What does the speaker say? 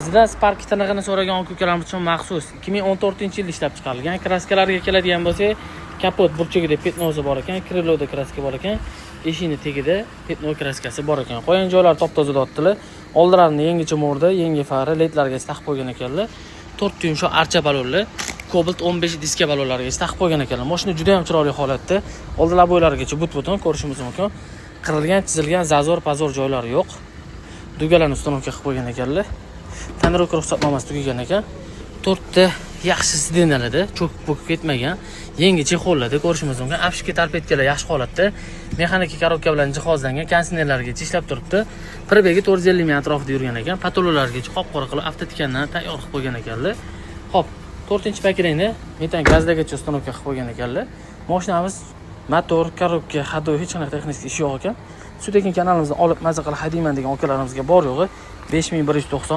Bizda Spark tanig'ini so'ragan ukalarimiz uchun maxsus 2014-yilda ishlab chiqarilgan. Kraskalarga keladigan bo'lsak, kapot burchagida petnosi bor ekan, kriloda kraska bor ekan, eshikning tagida petno kraskasi bor ekan. Qo'ygan joylari top-toza dotdilar. Oldilarini yangicha mo'rda, yangi fari, ledlarga taqib qo'ygan ekanlar. 4 yumshoq archa balonlar, Cobalt 15 diska balonlariga taqib qo'ygan ekanlar. Mashina juda ham chiroyli holatda. Oldilar bo'ylarigacha but-butun ko'rishingiz mumkin. Qirilgan, chizilgan, zazor-pazor joylari yo'q. Dugalarni uстановka qilib qo'ygan ekanlar. Tonirovka ruxsatnomasi tugagan ekan. 4 ta yaxshi sidenalada, cho'kib ketmagan, yangi chexollarda ko'rishingiz mumkin. Apshka tarpetkalar yaxshi holatda, mexanika korobka bilan jihozlangan, kondisionerlargacha ishlab turibdi. Probegi 450 ming atrofida yurgan ekan. Patololargacha qop-qora qilib avtotikandan tayyor qilib qo'ygan ekanlar. Xo'p, 4-paketni metan gazdagacha uстановka qilib qo'ygan ekanlar. Mashinamiz motor, korobka, hadoy hech qanaqa texnik ish yo'q ekan. Shu degan kanalimizdan olib maza qilib hadiyman degan ukalarimizga bor yo'g'i 5190